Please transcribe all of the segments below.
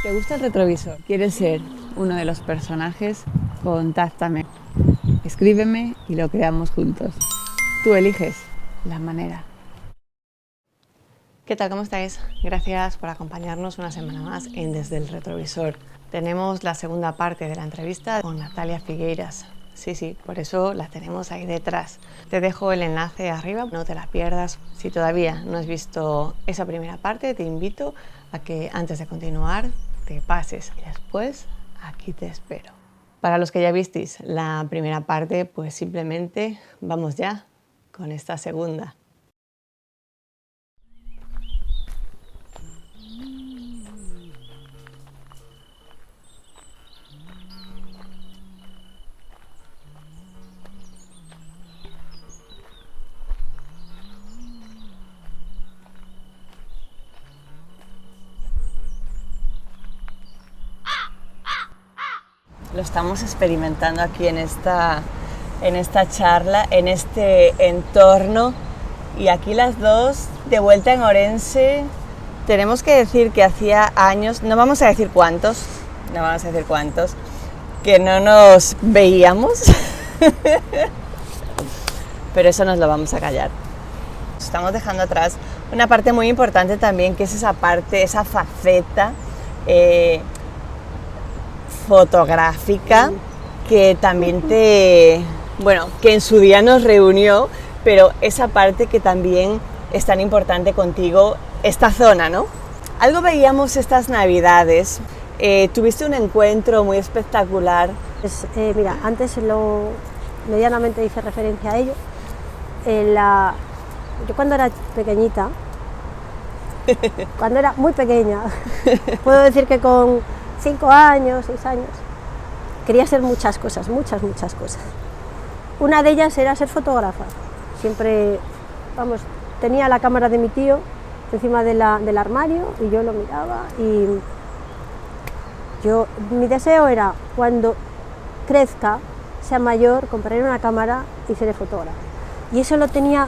¿Te gusta el retrovisor? ¿Quieres ser uno de los personajes? Contáctame, escríbeme y lo creamos juntos. Tú eliges la manera. ¿Qué tal? ¿Cómo estáis? Gracias por acompañarnos una semana más en Desde el Retrovisor. Tenemos la segunda parte de la entrevista con Natalia Figueiras. Sí, por eso la tenemos ahí detrás. Te dejo el enlace arriba, no te la pierdas. Si todavía no has visto esa primera parte, te invito a que antes de continuar te pases y después aquí te espero. Para los que ya visteis la primera parte, pues simplemente vamos ya con esta segunda. Lo estamos experimentando aquí en esta charla, en este entorno, y aquí las dos de vuelta en Orense. Tenemos que decir que hacía años, no vamos a decir cuántos, que no nos veíamos, pero eso nos lo vamos a callar. Estamos dejando atrás una parte muy importante también, que es esa parte, esa faceta fotográfica que también que en su día nos reunió, pero esa parte que también es tan importante contigo, esta zona, ¿no? Algo veíamos estas Navidades, tuviste un encuentro muy espectacular. Pues, mira, antes medianamente hice referencia a ello. Yo cuando era pequeñita, cuando era muy pequeña, puedo decir que con 5 años, 6 años, quería ser muchas cosas. Una de ellas era ser fotógrafa. Siempre, tenía la cámara de mi tío encima del armario y yo lo miraba y mi deseo era, cuando crezca, sea mayor, compraré una cámara y seré fotógrafa. Y eso lo tenía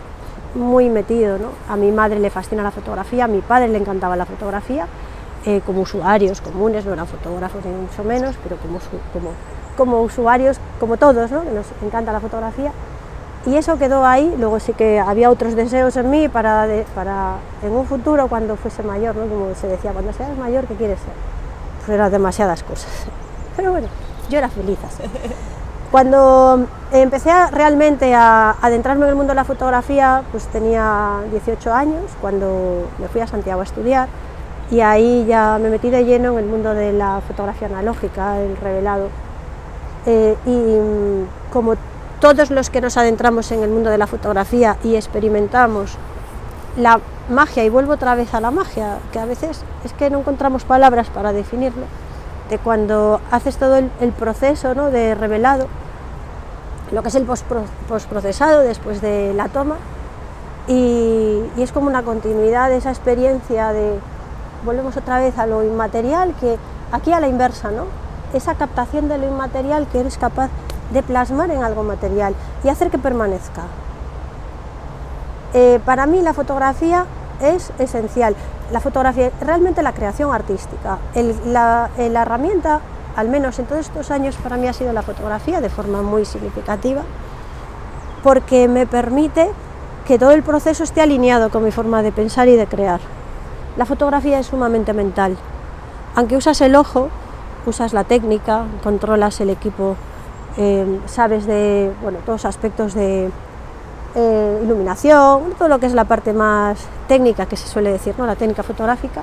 muy metido, ¿no? A mi madre le fascina la fotografía, a mi padre le encantaba la fotografía. Como usuarios comunes, no eran fotógrafos ni mucho menos, pero como usuarios, como todos, ¿no? Que nos encanta la fotografía, y eso quedó ahí. Luego sí que había otros deseos en mí para en un futuro, cuando fuese mayor, ¿no? Como se decía, cuando seas mayor, ¿qué quieres ser? Pues eran demasiadas cosas, pero bueno, yo era feliz así. Cuando empecé realmente a adentrarme en el mundo de la fotografía, pues tenía 18 años, cuando me fui a Santiago a estudiar. Y ahí ya me metí de lleno en el mundo de la fotografía analógica, el revelado. Y como todos los que nos adentramos en el mundo de la fotografía y experimentamos la magia, y vuelvo otra vez a la magia, que a veces es que no encontramos palabras para definirlo, de cuando haces todo el proceso, ¿no?, de revelado, lo que es el postprocesado después de la toma, y es como una continuidad de esa experiencia de... Volvemos otra vez a lo inmaterial, que aquí a la inversa, ¿no? Esa captación de lo inmaterial que eres capaz de plasmar en algo material y hacer que permanezca. Para mí la fotografía es esencial. La fotografía, realmente la creación artística. La herramienta, al menos en todos estos años, para mí ha sido la fotografía, de forma muy significativa, porque me permite que todo el proceso esté alineado con mi forma de pensar y de crear. La fotografía es sumamente mental. Aunque usas el ojo, usas la técnica, controlas el equipo, sabes de todos los aspectos de iluminación, todo lo que es la parte más técnica que se suele decir, ¿no?, la técnica fotográfica.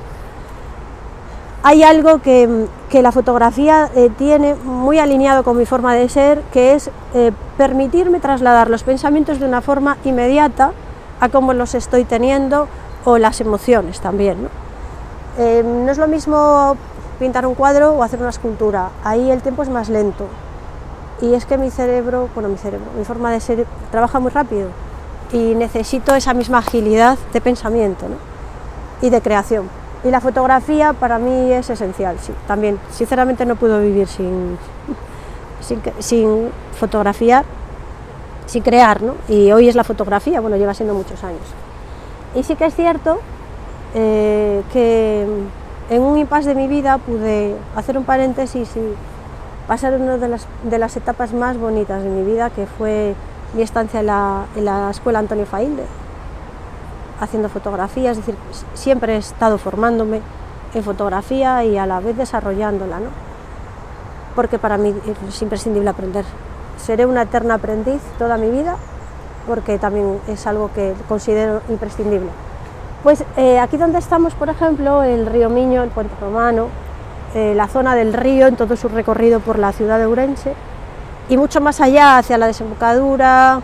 Hay algo que la fotografía tiene muy alineado con mi forma de ser, que es permitirme trasladar los pensamientos de una forma inmediata a cómo los estoy teniendo, o las emociones también, ¿no? No es lo mismo pintar un cuadro o hacer una escultura, ahí el tiempo es más lento, y es que mi forma de ser trabaja muy rápido y necesito esa misma agilidad de pensamiento, ¿no?, y de creación. Y la fotografía para mí es esencial, sí, también. Sinceramente no puedo vivir sin fotografiar, sin crear, ¿no? Y hoy es la fotografía, lleva siendo muchos años. Y sí que es cierto que en un impasse de mi vida pude hacer un paréntesis y pasar una de las etapas más bonitas de mi vida, que fue mi estancia en la escuela Antonio Failde, haciendo fotografía. Es decir, siempre he estado formándome en fotografía y a la vez desarrollándola, ¿no? Porque para mí es imprescindible aprender. Seré una eterna aprendiz toda mi vida, porque también es algo que considero imprescindible. Pues aquí donde estamos, por ejemplo, el río Miño, el Puente Romano, la zona del río en todo su recorrido por la ciudad de Ourense, y mucho más allá, hacia la desembocadura,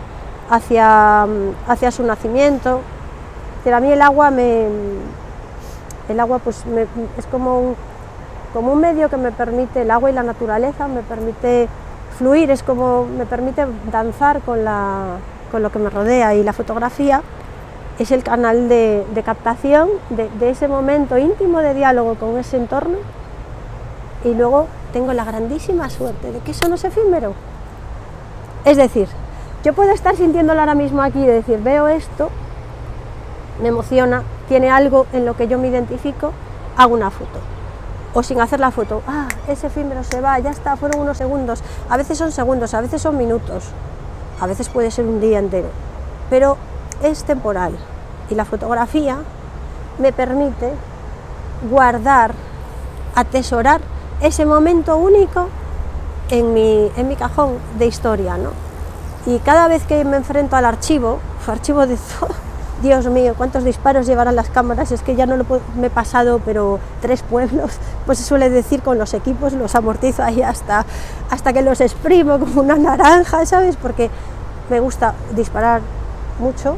hacia su nacimiento. Pero a mí el agua pues es como un medio que me permite, el agua y la naturaleza me permite fluir, es como me permite danzar con lo que me rodea, y la fotografía es el canal de captación de ese momento íntimo de diálogo con ese entorno. Y luego tengo la grandísima suerte de que eso no es efímero. Es decir, yo puedo estar sintiéndolo ahora mismo aquí y decir, veo esto, me emociona, tiene algo en lo que yo me identifico, hago una foto. O sin hacer la foto, ese efímero se va, ya está, fueron unos segundos. A veces son segundos, a veces son minutos, a veces puede ser un día entero, pero es temporal. Y la fotografía me permite guardar, atesorar ese momento único en mi cajón de historia, ¿no? Y cada vez que me enfrento al archivo de Dios mío, cuántos disparos llevarán las cámaras, es que ya no lo puedo, me he pasado, pero 3 pueblos, pues se suele decir, con los equipos, los amortizo ahí hasta que los exprimo como una naranja, ¿sabes? Porque me gusta disparar mucho,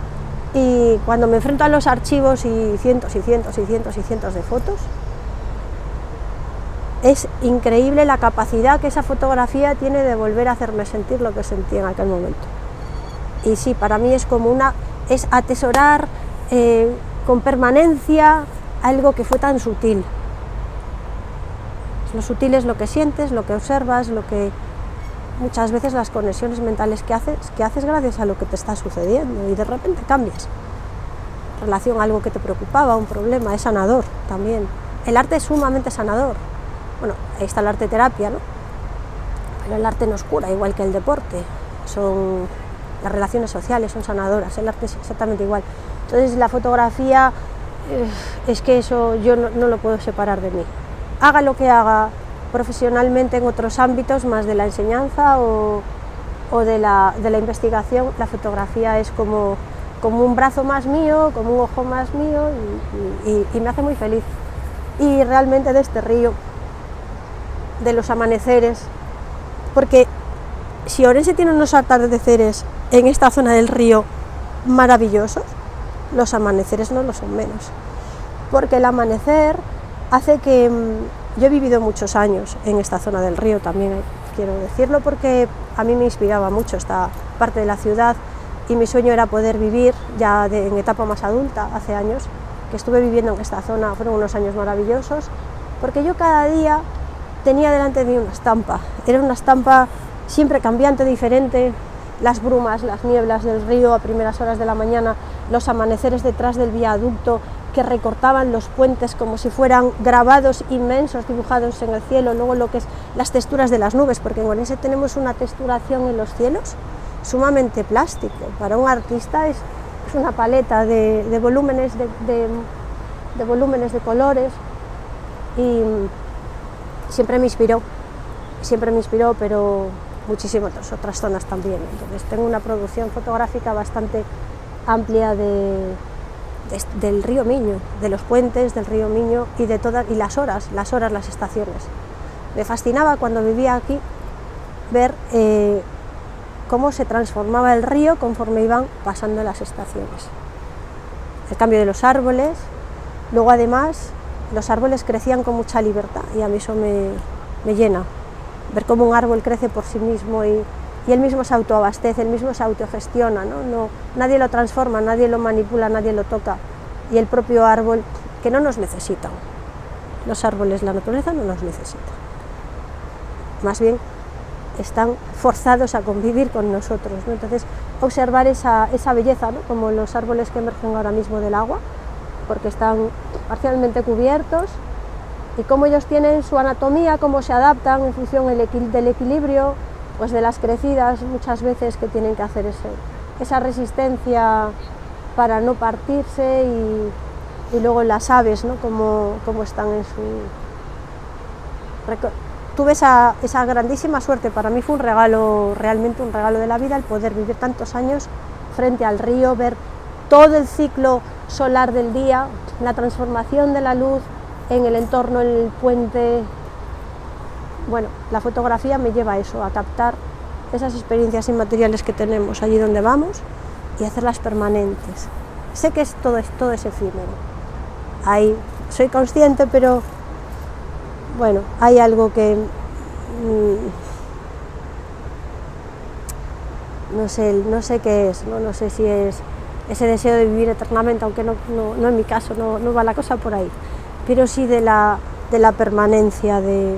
y cuando me enfrento a los archivos y cientos y cientos y cientos y cientos de fotos, es increíble la capacidad que esa fotografía tiene de volver a hacerme sentir lo que sentí en aquel momento. Y sí, para mí es como es atesorar con permanencia algo que fue tan sutil. Lo sutil es lo que sientes, lo que observas, lo que muchas veces las conexiones mentales que haces gracias a lo que te está sucediendo, y de repente cambias. En relación a algo que te preocupaba, un problema, es sanador también. El arte es sumamente sanador. Bueno, ahí está el arte terapia, ¿no? Pero el arte nos cura, igual que el deporte. Las relaciones sociales son sanadoras, el arte es exactamente igual. Entonces la fotografía, es que eso yo no lo puedo separar de mí. Haga lo que haga profesionalmente en otros ámbitos, más de la enseñanza o de la investigación, la fotografía es como un brazo más mío, como un ojo más mío, y me hace muy feliz. Y realmente de este río, de los amaneceres, porque si Ourense tiene unos atardeceres en esta zona del río maravillosos, los amaneceres no lo son menos, porque el amanecer hace que yo he vivido muchos años en esta zona del río también, quiero decirlo, porque a mí me inspiraba mucho esta parte de la ciudad, y mi sueño era poder vivir ya en etapa más adulta. Hace años que estuve viviendo en esta zona, fueron unos años maravillosos, porque yo cada día tenía delante de mí una estampa, era una estampa siempre cambiante, diferente, las brumas, las nieblas del río a primeras horas de la mañana, los amaneceres detrás del viaducto que recortaban los puentes como si fueran grabados inmensos dibujados en el cielo, luego lo que es las texturas de las nubes, porque en Ourense tenemos una texturación en los cielos sumamente plástico. Para un artista es una paleta de volúmenes, de volúmenes de colores, y siempre me inspiró, pero muchísimas otras zonas también. Entonces tengo una producción fotográfica bastante amplia del río Miño, de los puentes del río Miño y las horas, las estaciones. Me fascinaba cuando vivía aquí ver cómo se transformaba el río conforme iban pasando las estaciones. El cambio de los árboles, luego además los árboles crecían con mucha libertad, y a mí eso me llena, ver cómo un árbol crece por sí mismo y él mismo se autoabastece, él mismo se autogestiona, ¿no? Nadie lo transforma, nadie lo manipula, nadie lo toca, y el propio árbol, que no nos necesitan, los árboles, la naturaleza no nos necesita, más bien están forzados a convivir con nosotros, ¿no? Entonces observar esa belleza, ¿no? Como los árboles que emergen ahora mismo del agua, porque están parcialmente cubiertos, y cómo ellos tienen su anatomía, cómo se adaptan en función del equilibrio, pues de las crecidas muchas veces que tienen que hacer esa resistencia para no partirse, y luego las aves, ¿no? Cómo están en su... Tuve esa grandísima suerte, para mí fue un regalo, realmente un regalo de la vida, el poder vivir tantos años frente al río, ver todo el ciclo solar del día, la transformación de la luz en el entorno, en el puente. Bueno, la fotografía me lleva a eso, a captar esas experiencias inmateriales que tenemos allí donde vamos y hacerlas permanentes. Sé que todo es efímero. Ahí soy consciente, pero bueno, hay algo que no sé qué es, no sé si es ese deseo de vivir eternamente, aunque no en mi caso, no va la cosa por ahí, pero sí de la permanencia de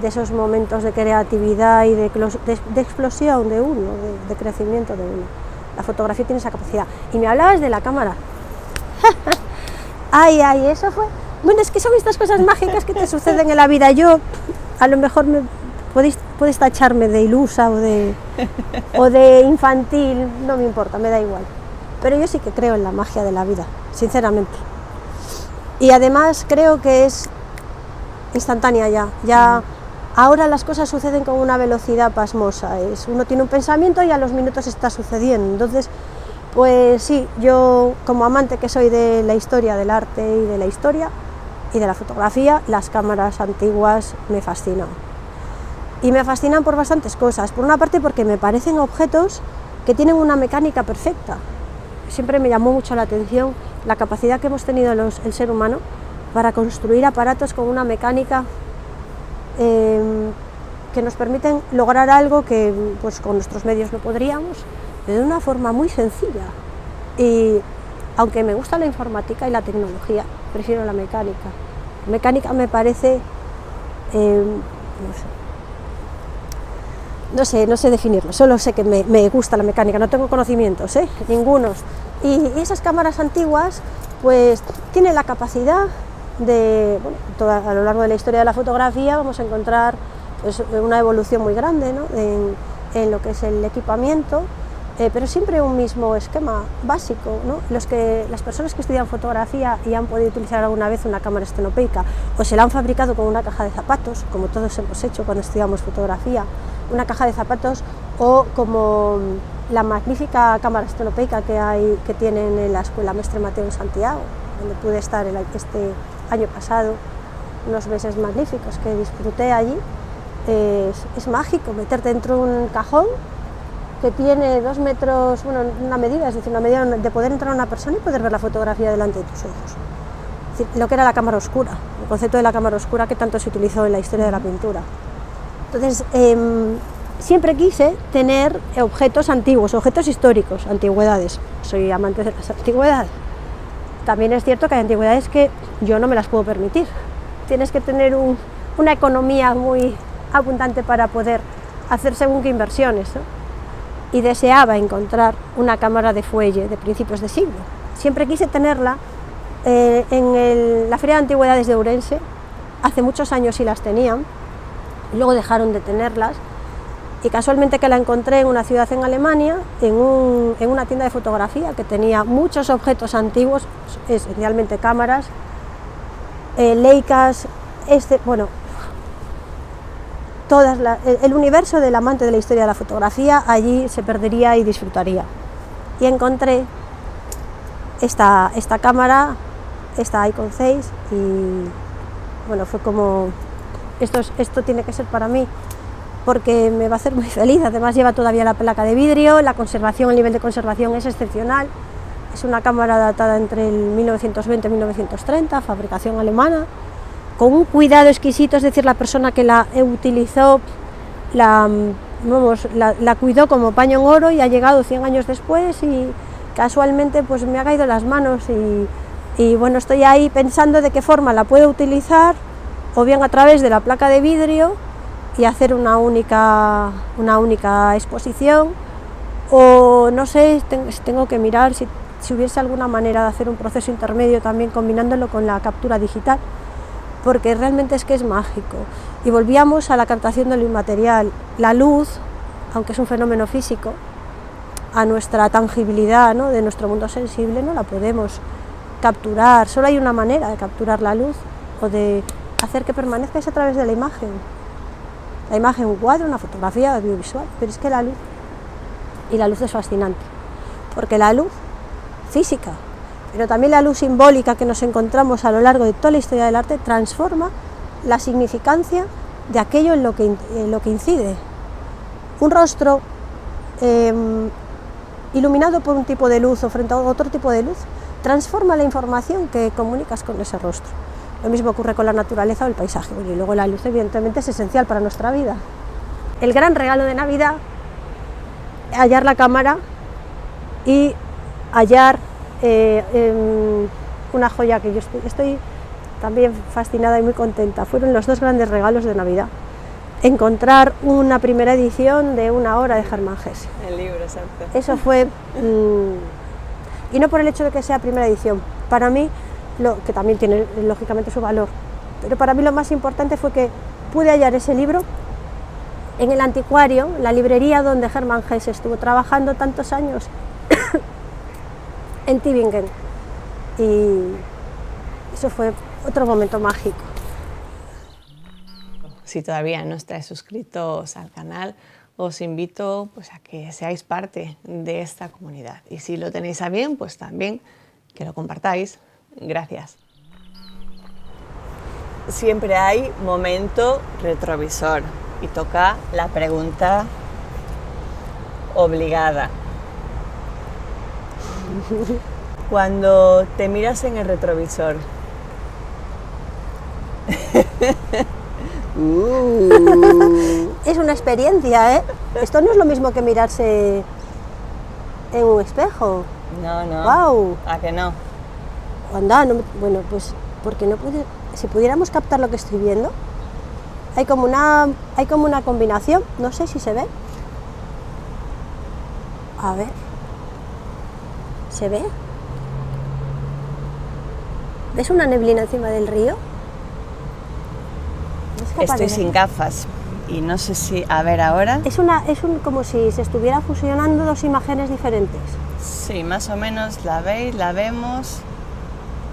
esos momentos de creatividad y de explosión de uno, de crecimiento de uno. La fotografía tiene esa capacidad. Y me hablabas de la cámara. Ay, eso fue... Bueno, es que son estas cosas mágicas que te suceden en la vida. Yo, a lo mejor, podéis tacharme de ilusa o de infantil, no me importa, me da igual. Pero yo sí que creo en la magia de la vida, sinceramente. Y además creo que es instantánea ya. Ahora las cosas suceden con una velocidad pasmosa. Uno tiene un pensamiento y a los minutos está sucediendo. Entonces, pues sí, yo como amante que soy de la historia, del arte y de la historia y de la fotografía, las cámaras antiguas me fascinan. Y me fascinan por bastantes cosas. Por una parte porque me parecen objetos que tienen una mecánica perfecta. Siempre me llamó mucho la atención la capacidad que hemos tenido el ser humano para construir aparatos con una mecánica que nos permiten lograr algo que pues con nuestros medios no podríamos, de una forma muy sencilla. Y aunque me gusta la informática y la tecnología, prefiero la mecánica. La mecánica me parece, no sé definirlo, solo sé que me gusta la mecánica, no tengo conocimientos, ningunos. Y esas cámaras antiguas pues tienen la capacidad de, bueno, a lo largo de la historia de la fotografía vamos a encontrar pues, una evolución muy grande, ¿no? en lo que es el equipamiento, pero siempre un mismo esquema básico, ¿no? Las personas que estudian fotografía y han podido utilizar alguna vez una cámara estenopeica o se la han fabricado con una caja de zapatos, como todos hemos hecho cuando estudiamos fotografía, una caja de zapatos, o como la magnífica cámara estenopeica que tienen en la Escuela Mestre Mateo en Santiago, donde pude estar este año pasado, unos meses magníficos que disfruté allí. Es mágico meterte dentro de un cajón que tiene 2 metros, bueno, una medida, es decir, una medida de poder entrar a una persona y poder ver la fotografía delante de tus ojos. Es decir, lo que era la cámara oscura, el concepto de la cámara oscura que tanto se utilizó en la historia de la pintura. Entonces, siempre quise tener objetos antiguos, objetos históricos, antigüedades. Soy amante de las antigüedades. También es cierto que hay antigüedades que yo no me las puedo permitir. Tienes que tener una economía muy abundante para poder hacer según qué inversiones, ¿no? Y deseaba encontrar una cámara de fuelle de principios de siglo. Siempre quise tenerla en la Feria de Antigüedades de Ourense. Hace muchos años sí las tenían, luego dejaron de tenerlas. Y casualmente que la encontré en una ciudad en Alemania, en una tienda de fotografía que tenía muchos objetos antiguos, esencialmente cámaras, Leicas, bueno, el universo del amante de la historia de la fotografía allí se perdería y disfrutaría. Y encontré esta cámara, esta Icon 6, y bueno, fue como, esto tiene que ser para mí, porque me va a hacer muy feliz. Además lleva todavía la placa de vidrio, la conservación, el nivel de conservación es excepcional. Es una cámara datada entre el 1920 y 1930, fabricación alemana, con un cuidado exquisito, es decir, la persona que la utilizó la cuidó como paño en oro y ha llegado 100 años después y casualmente pues me ha caído en las manos y bueno, estoy ahí pensando de qué forma la puedo utilizar, o bien a través de la placa de vidrio y hacer una única exposición, o no sé, tengo que mirar si hubiese alguna manera de hacer un proceso intermedio también combinándolo con la captura digital, porque realmente es que es mágico. Y volvíamos a la captación de lo inmaterial. La luz, aunque es un fenómeno físico, a nuestra tangibilidad, ¿no?, de nuestro mundo sensible no la podemos capturar. Solo hay una manera de capturar la luz o de hacer que permanezca, es a través de la imagen. La imagen, un cuadro, una fotografía audiovisual, pero es que la luz, y la luz es fascinante, porque la luz física, pero también la luz simbólica que nos encontramos a lo largo de toda la historia del arte, transforma la significancia de aquello en lo que incide. Un rostro iluminado por un tipo de luz o frente a otro tipo de luz, transforma la información que comunicas con ese rostro. Lo mismo ocurre con la naturaleza o el paisaje. Bueno, y luego la luz, evidentemente, es esencial para nuestra vida. El gran regalo de Navidad, hallar la cámara y hallar una joya que yo estoy también fascinada y muy contenta. Fueron los dos grandes regalos de Navidad. Encontrar una primera edición de Una hora de Germán Hesse. El libro, exacto. Eso fue, y no por el hecho de que sea primera edición, para mí, que también tiene lógicamente su valor, pero para mí lo más importante fue que pude hallar ese libro en el anticuario, la librería donde Germán Hesse estuvo trabajando tantos años, en Tübingen, y eso fue otro momento mágico. Si todavía no estáis suscritos al canal, os invito pues, a que seáis parte de esta comunidad. Y si lo tenéis a bien, pues también que lo compartáis. Gracias. Siempre hay momento retrovisor y toca la pregunta obligada. Cuando te miras en el retrovisor, Es una experiencia, ¿eh? Esto no es lo mismo que mirarse en un espejo. No. ¡Wow! ¿A que no? Anda, no, bueno, pues porque no puede, si pudiéramos captar lo que estoy viendo, hay como una combinación, no sé si se ve. A ver, ¿se ve? ¿Ves una neblina encima del río? Estoy sin gafas y no sé si... A ver, ahora... Es como si se estuviera fusionando dos imágenes diferentes. Sí, más o menos la veis, la vemos...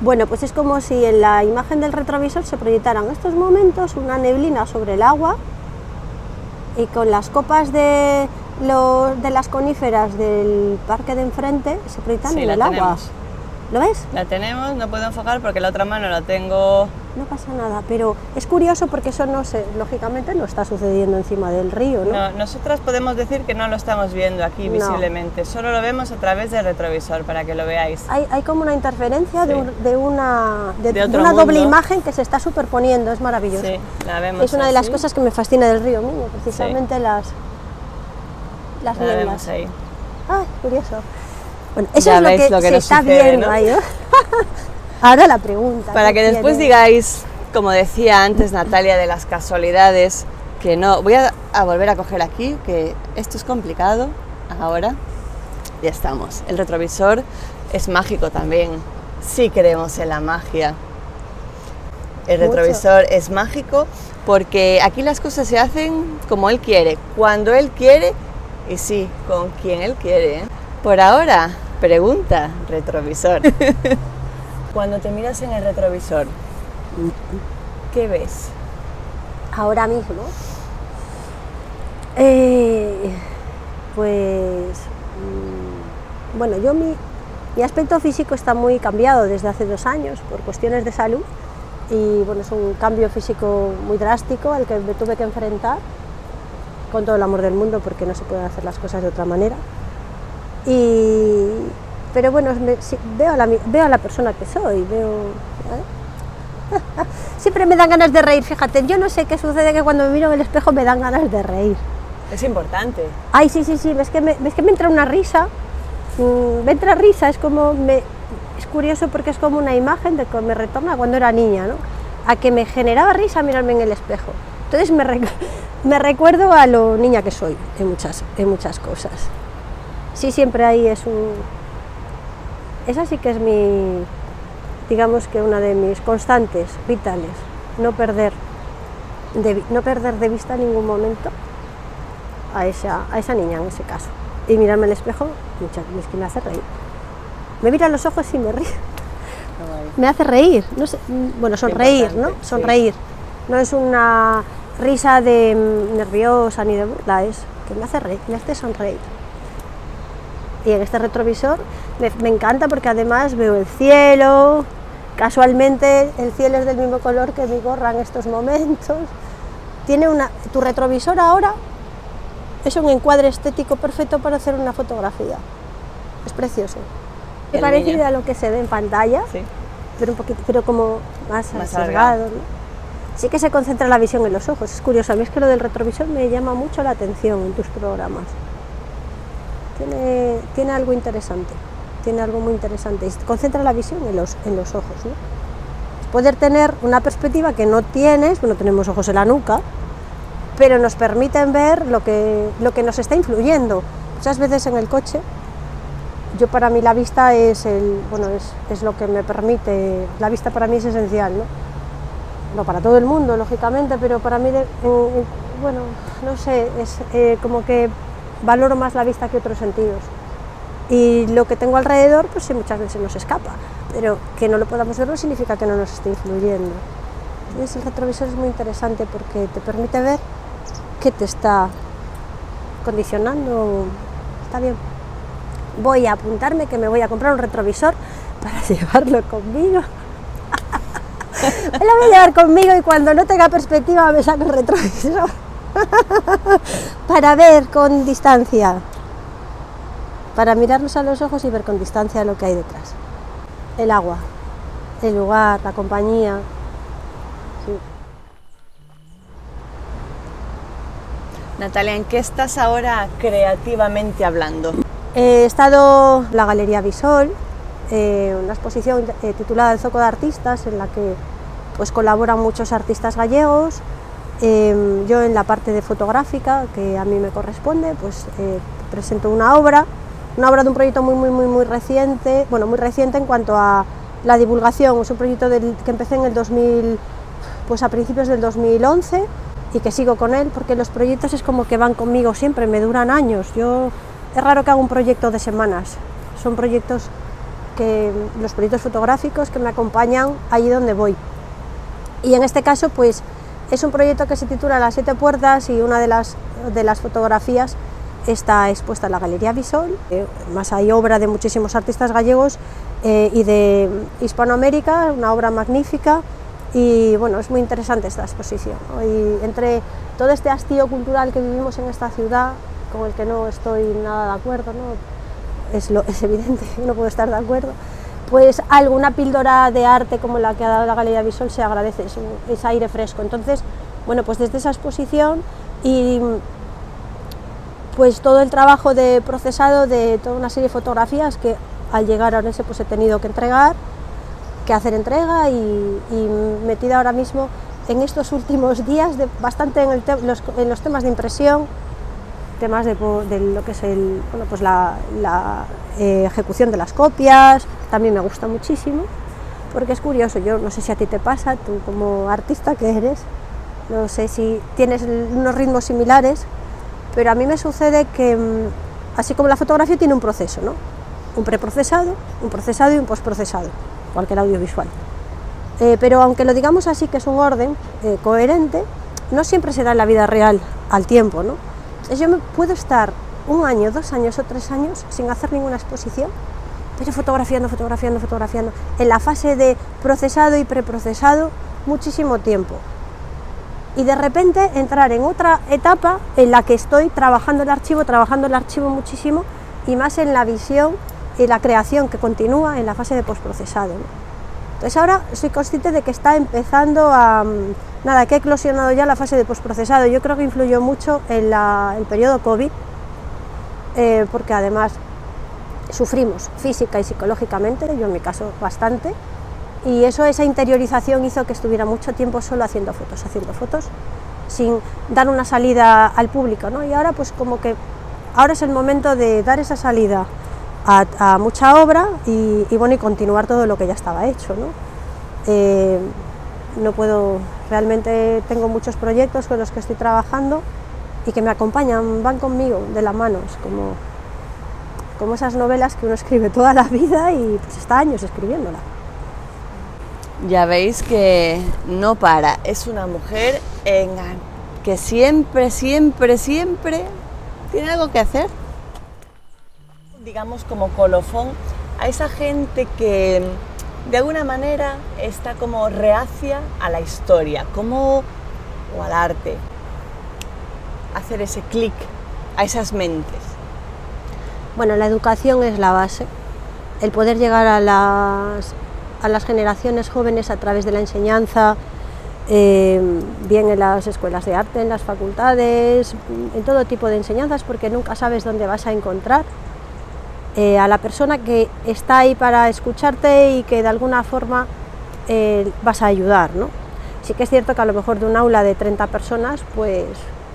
Bueno, pues es como si en la imagen del retrovisor se proyectaran en estos momentos una neblina sobre el agua y con las copas de las coníferas del parque de enfrente se proyectan en el agua. ¿Lo ves? La tenemos, no puedo enfocar porque la otra mano la tengo... No pasa nada, pero es curioso porque eso lógicamente no está sucediendo encima del río, ¿no? No, nosotras podemos decir que no lo estamos viendo aquí visiblemente, solo lo vemos a través del retrovisor para que lo veáis. Hay como una interferencia sí. de una mundo. Doble imagen que se está superponiendo, es maravilloso. Sí, la vemos. Es una de las cosas que me fascina del río Miño, precisamente sí. las la nieblas. Vemos ahí. Ay, curioso. Bueno, eso ya es lo que se está sucede, viendo, ¿no? ahí, ¿no? Ahora la pregunta. Para que después digáis, como decía antes Natalia, de las casualidades, que no... Voy a volver a coger aquí, que esto es complicado. Ahora ya estamos. El retrovisor es mágico también. Sí creemos en la magia. El retrovisor es mágico porque aquí las cosas se hacen como él quiere, cuando él quiere y sí, con quien él quiere, ¿eh? Por ahora, pregunta, retrovisor. Cuando te miras en el retrovisor, ¿qué ves? Ahora mismo, bueno, mi aspecto físico está muy cambiado desde hace 2 años por cuestiones de salud y bueno, es un cambio físico muy drástico al que me tuve que enfrentar con todo el amor del mundo porque no se pueden hacer las cosas de otra manera. Pero bueno, veo a la persona que soy, siempre me dan ganas de reír, fíjate, yo no sé qué sucede que cuando me miro en el espejo me dan ganas de reír. Es importante. Ay, sí, ves que me entra una risa, es curioso porque es como una imagen de que me retorna cuando era niña, ¿no? A que me generaba risa mirarme en el espejo. Entonces me recuerdo a lo niña que soy en muchas cosas. Sí, siempre ahí esa sí que es digamos que una de mis constantes vitales. no perder de vista en ningún momento a esa niña en ese caso. Y mirarme al espejo, es que me hace reír. Me mira a los ojos y me ríe. Me hace reír, no sé, bueno, sonreír, ¿no? Sonreír. Sí. No es una risa de nerviosa ni de burla, es que me hace reír, me hace sonreír. Y en este retrovisor me encanta porque además veo el cielo, casualmente el cielo es del mismo color que mi gorra en estos momentos. Tu retrovisor ahora es un encuadre estético perfecto para hacer una fotografía. Es precioso. Es parecido a lo que se ve en pantalla, sí, pero como más sesgado, ¿no? Sí que se concentra la visión en los ojos. Es curioso, a mí es que lo del retrovisor me llama mucho la atención en tus programas. Tiene algo interesante, tiene algo muy interesante y concentra la visión en los ojos, ¿no? Es poder tener una perspectiva que no tienes, bueno, tenemos ojos en la nuca, pero nos permiten ver lo que nos está influyendo. Muchas veces en el coche, para mí la vista es lo que me permite, la vista para mí es esencial, ¿no? No para todo el mundo, lógicamente, pero para mí, no sé, es como que valoro más la vista que otros sentidos. Y lo que tengo alrededor, pues sí, muchas veces nos escapa, pero que no lo podamos ver no significa que no nos esté influyendo. Entonces, el retrovisor es muy interesante porque te permite ver qué te está condicionando. Está bien. Voy a apuntarme que me voy a comprar un retrovisor para llevarlo conmigo. Me lo voy a llevar conmigo y cuando no tenga perspectiva me saco el retrovisor para ver con distancia, para mirarnos a los ojos y ver con distancia lo que hay detrás. El agua, el lugar, la compañía. Sí. Natalia, ¿en qué estás ahora creativamente hablando? He estado en la Galería Visol, una exposición titulada El Zoco de Artistas, en la que pues colaboran muchos artistas gallegos. Yo en la parte de fotográfica, que a mí me corresponde, pues presento una obra de un proyecto muy reciente, muy reciente en cuanto a la divulgación. Es un proyecto que empecé en el 2000, pues a principios del 2011 y que sigo con él, porque los proyectos es como que van conmigo siempre, me duran años. Es raro que haga un proyecto de semanas, son proyectos los proyectos fotográficos que me acompañan allí donde voy. Y en este caso, pues es un proyecto que se titula Las Siete Puertas y una de las fotografías está expuesta en la Galería Visol. Más hay obra de muchísimos artistas gallegos y de Hispanoamérica, una obra magnífica. Y bueno, es muy interesante esta exposición, ¿no? Y entre todo este hastío cultural que vivimos en esta ciudad, con el que no estoy nada de acuerdo, ¿no? Es evidente que no puedo estar de acuerdo, pues alguna píldora de arte como la que ha dado la Galería Visol se agradece, es aire fresco. Entonces, bueno, pues desde esa exposición y pues todo el trabajo de procesado de toda una serie de fotografías que al llegar a Orense pues he tenido que hacer entrega y metida ahora mismo en estos últimos días bastante en los temas de impresión, temas de lo que es la ejecución de las copias. También me gusta muchísimo, porque es curioso, yo no sé si a ti te pasa, tú como artista que eres, no sé si tienes unos ritmos similares, pero a mí me sucede que, así como la fotografía tiene un proceso, ¿no? Un preprocesado, un procesado y un postprocesado, igual que el audiovisual. Pero aunque lo digamos así, que es un orden coherente, no siempre se da en la vida real al tiempo, ¿no? Yo puedo estar 1 año, 2 años o 3 años sin hacer ninguna exposición, pero fotografiando, en la fase de procesado y preprocesado muchísimo tiempo. Y de repente entrar en otra etapa en la que estoy trabajando el archivo muchísimo y más en la visión y la creación que continúa en la fase de postprocesado, ¿no? Entonces ahora soy consciente de que está empezando que he eclosionado ya la fase de postprocesado. Yo creo que influyó mucho en el periodo COVID, porque además sufrimos física y psicológicamente, yo en mi caso bastante, y esa interiorización hizo que estuviera mucho tiempo solo haciendo fotos, sin dar una salida al público, ¿no? Y ahora pues como que ahora es el momento de dar esa salida a mucha obra y continuar todo lo que ya estaba hecho, ¿no? No puedo Realmente tengo muchos proyectos con los que estoy trabajando y que me acompañan, van conmigo de la mano, es como esas novelas que uno escribe toda la vida y pues está años escribiéndola. Ya veis que no para, es una mujer que siempre tiene algo que hacer. Digamos como colofón a esa gente que de alguna manera está como reacia a la historia, o al arte. Hacer ese clic a esas mentes. Bueno, la educación es la base, el poder llegar a las generaciones jóvenes a través de la enseñanza, bien en las escuelas de arte, en las facultades, en todo tipo de enseñanzas, porque nunca sabes dónde vas a encontrar a la persona que está ahí para escucharte y que de alguna forma vas a ayudar, ¿no? Sí que es cierto que a lo mejor de un aula de 30 personas, pues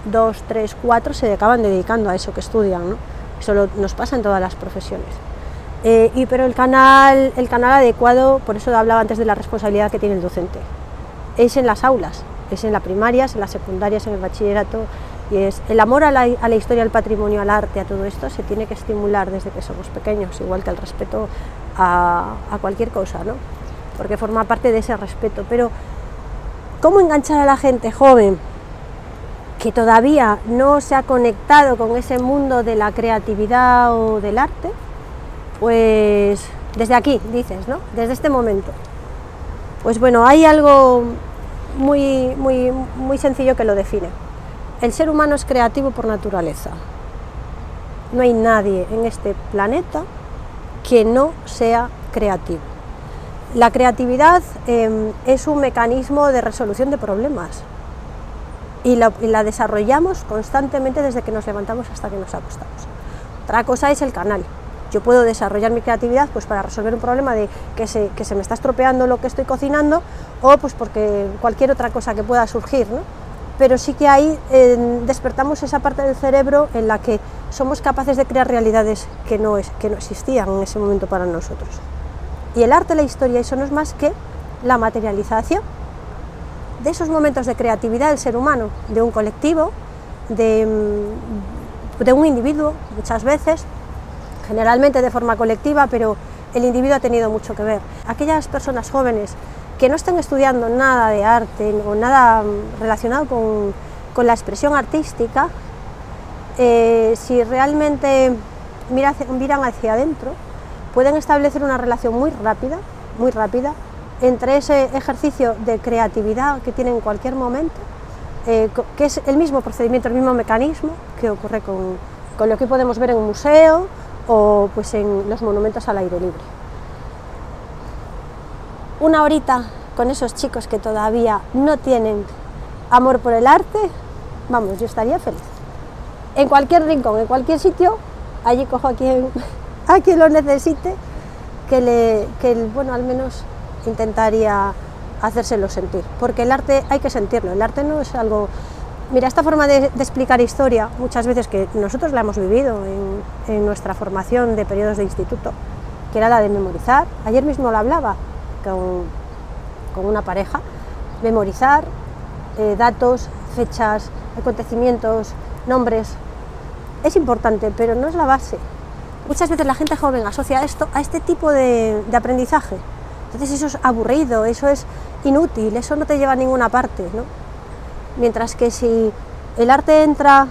2, 3, 4 se acaban dedicando a eso que estudian, ¿no? Eso nos pasa en todas las profesiones. Pero el canal adecuado, por eso hablaba antes de la responsabilidad que tiene el docente, es en las aulas, es en la primaria, es en las secundarias, en el bachillerato, y es el amor a la historia, al patrimonio, al arte, a todo esto se tiene que estimular desde que somos pequeños, igual que el respeto a cualquier cosa, ¿no? Porque forma parte de ese respeto. Pero ¿cómo enganchar a la gente joven que todavía no se ha conectado con ese mundo de la creatividad o del arte? Pues desde aquí, dices, ¿no? Desde este momento. Pues bueno, hay algo muy sencillo que lo define. El ser humano es creativo por naturaleza. No hay nadie en este planeta que no sea creativo. La creatividad es un mecanismo de resolución de problemas y la desarrollamos constantemente desde que nos levantamos hasta que nos acostamos. Otra cosa es el canal. Yo puedo desarrollar mi creatividad pues para resolver un problema de que se me está estropeando lo que estoy cocinando, o pues porque cualquier otra cosa que pueda surgir, ¿no? Pero sí que ahí despertamos esa parte del cerebro en la que somos capaces de crear realidades que no existían en ese momento para nosotros. Y el arte, la historia, eso no es más que la materialización de esos momentos de creatividad del ser humano, de un colectivo, de un individuo, muchas veces, generalmente de forma colectiva, pero el individuo ha tenido mucho que ver. Aquellas personas jóvenes que no estén estudiando nada de arte o nada relacionado con la expresión artística, si realmente miran hacia adentro, pueden establecer una relación muy rápida, entre ese ejercicio de creatividad que tienen en cualquier momento, que es el mismo procedimiento, el mismo mecanismo que ocurre con lo que podemos ver en un museo o pues en los monumentos al aire libre. Una horita con esos chicos que todavía no tienen amor por el arte, vamos, yo estaría feliz. En cualquier rincón, en cualquier sitio, allí cojo a quien lo necesite, bueno, al menos intentaría hacérselo sentir, porque el arte hay que sentirlo, el arte no es algo... Mira, esta forma de explicar historia, muchas veces que nosotros la hemos vivido en nuestra formación de periodos de instituto, que era la de memorizar. Ayer mismo lo hablaba con una pareja, memorizar datos, fechas, acontecimientos, nombres, es importante, pero no es la base. Muchas veces la gente joven asocia esto a este tipo de aprendizaje, entonces eso es aburrido, eso es inútil, eso no te lleva a ninguna parte, ¿no? Mientras que si el arte entra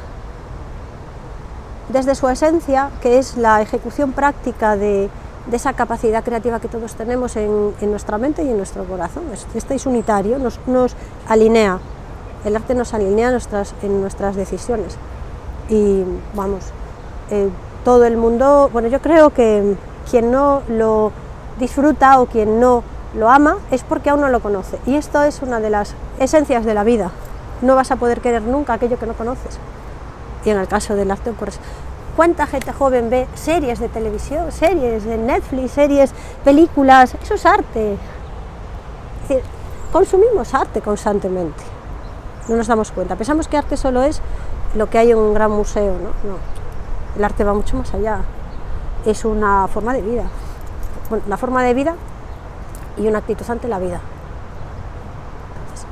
desde su esencia, que es la ejecución práctica de esa capacidad creativa que todos tenemos en nuestra mente y en nuestro corazón, este es unitario, nos alinea, el arte nos alinea en nuestras decisiones. Y vamos, todo el mundo, bueno, yo creo que quien no lo disfruta o quien no lo ama es porque aún no lo conoce, y esto es una de las esencias de la vida. No vas a poder querer nunca aquello que no conoces, y en el caso del arte ocurre eso. ¿Cuánta gente joven ve series de televisión, series de Netflix, películas? Eso es arte. Es decir, consumimos arte constantemente, no nos damos cuenta, pensamos que arte solo es lo que hay en un gran museo, ¿no? No, el arte va mucho más allá, es una forma de vida, bueno, una forma de vida y una actitud ante la vida.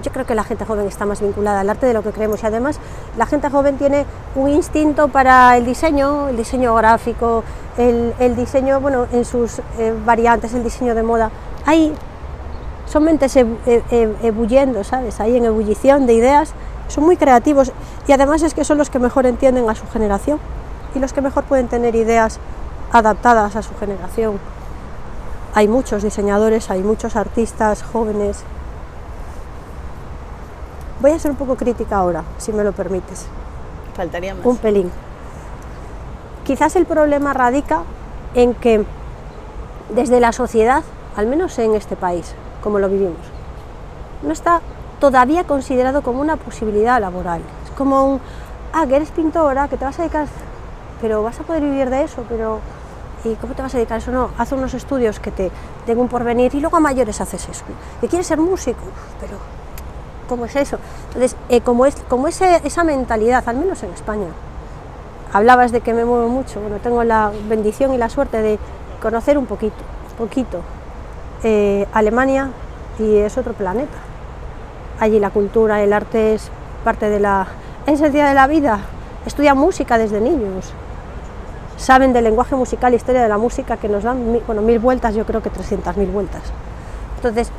Yo creo que la gente joven está más vinculada al arte de lo que creemos, y además la gente joven tiene un instinto para el diseño gráfico, el diseño, bueno, en sus variantes, el diseño de moda. Ahí son mentes ebulliendo, ¿sabes? Ahí en ebullición de ideas, son muy creativos, y además es que son los que mejor entienden a su generación y los que mejor pueden tener ideas adaptadas a su generación. Hay muchos diseñadores, hay muchos artistas jóvenes. Voy a ser un poco crítica ahora, si me lo permites. Faltaría más. Un pelín. Quizás el problema radica en que desde la sociedad, al menos en este país, como lo vivimos, no está todavía considerado como una posibilidad laboral. Es como que eres pintora, que te vas a dedicar, pero vas a poder vivir de eso, pero ¿y cómo te vas a dedicar a eso? No, haz unos estudios que te den un porvenir y luego a mayores haces eso. ¿Que quieres ser músico? Pero ¿cómo es eso? Entonces, como esa mentalidad, al menos en España. Hablabas de que me muevo mucho, bueno, tengo la bendición y la suerte de conocer un poquito, Alemania, y es otro planeta. Allí la cultura, el arte es parte de la esencia de la vida. Estudian música desde niños, saben del lenguaje musical, historia de la música, que nos dan 1000 vueltas, yo creo que 300.000 vueltas. Entonces,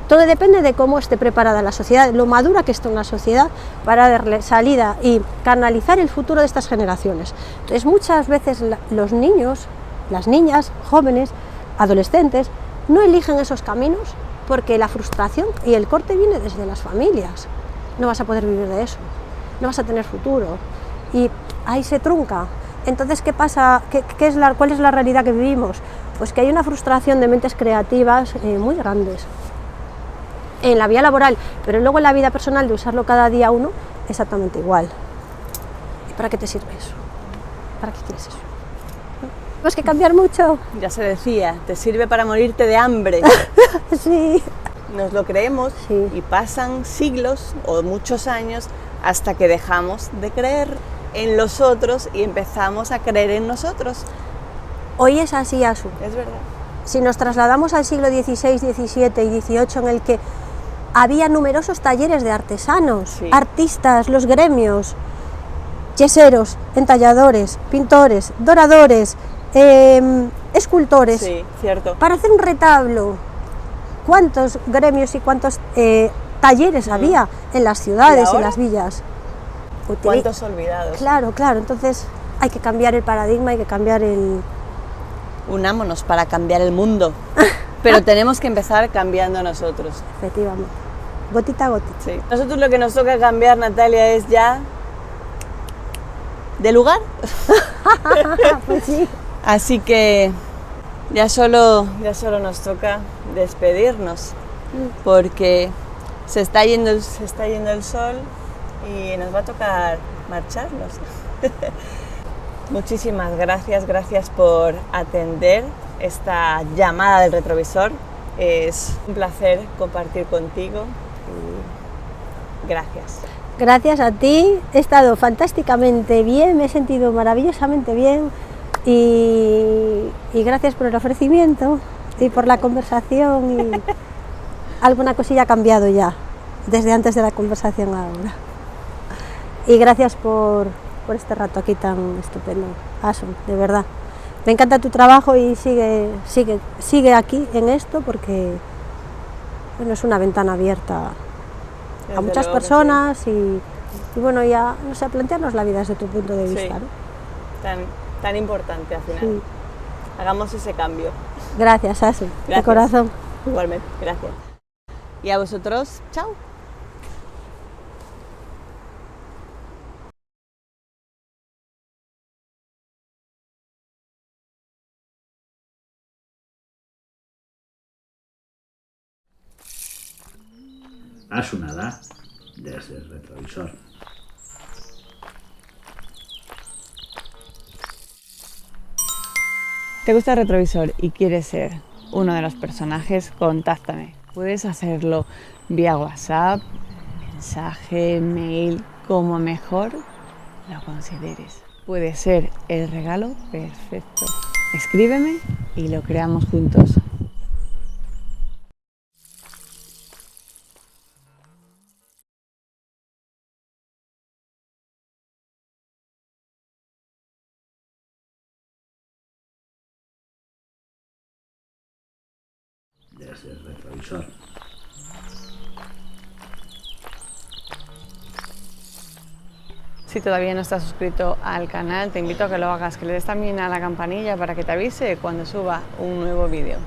todo depende de cómo esté preparada la sociedad, lo madura que esté una sociedad para darle salida y canalizar el futuro de estas generaciones. Entonces, muchas veces los niños, las niñas, jóvenes, adolescentes, no eligen esos caminos porque la frustración y el corte viene desde las familias. No vas a poder vivir de eso, no vas a tener futuro, y ahí se trunca. Entonces, ¿qué pasa? ¿Cuál es la realidad que vivimos? Pues que hay una frustración de mentes creativas muy grandes en la vía laboral, pero luego en la vida personal, de usarlo cada día uno, exactamente igual. ¿Y para qué te sirve eso? ¿Para qué quieres eso? Tenemos que cambiar mucho. Ya se decía, te sirve para morirte de hambre. Sí. Nos lo creemos, Sí. Y pasan siglos o muchos años hasta que dejamos de creer en los otros y empezamos a creer en nosotros. Hoy es así, Asu. Es verdad. Si nos trasladamos al siglo XVI, XVII y XVIII, en el que había numerosos talleres de artesanos, Sí. artistas, los gremios, yeseros, entalladores, pintores, doradores, escultores, Sí, cierto. para hacer un retablo, ¿cuántos gremios y cuántos talleres había en las ciudades y en las villas? ¿Cuántos olvidados? Claro, entonces hay que cambiar el paradigma, hay que cambiar el... Unámonos para cambiar el mundo, pero tenemos que empezar cambiando nosotros. Efectivamente, gotita a gotita. Sí. Nosotros lo que nos toca cambiar, Natalia, es ya de lugar. Pues sí. Así que ya solo nos toca despedirnos, porque se está yendo el sol y nos va a tocar marcharnos. Muchísimas gracias por atender esta llamada del retrovisor. Es un placer compartir contigo y gracias. Gracias a ti, he estado fantásticamente bien, me he sentido maravillosamente bien, y gracias por el ofrecimiento y por la conversación, y alguna cosilla ha cambiado ya desde antes de la conversación a ahora. Y gracias por este rato aquí tan estupendo, Asu, de verdad. Me encanta tu trabajo y sigue aquí en esto, porque bueno, es una ventana abierta a muchas personas, y bueno, ya, no sé, plantearnos la vida desde tu punto de vista, Sí. ¿no? Tan importante al final. Sí. Hagamos ese cambio. Gracias, Asu, de Gracias. corazón. Igualmente, gracias. Y a vosotros, chao. Asu Nada, desde el retrovisor. ¿Te gusta el retrovisor y quieres ser uno de los personajes? Contáctame. Puedes hacerlo vía WhatsApp, mensaje, mail, como mejor lo consideres. Puede ser el regalo perfecto. Escríbeme y lo creamos juntos. desde el retrovisor. Si todavía no estás suscrito al canal, te invito a que lo hagas, que le des también a la campanilla para que te avise cuando suba un nuevo vídeo.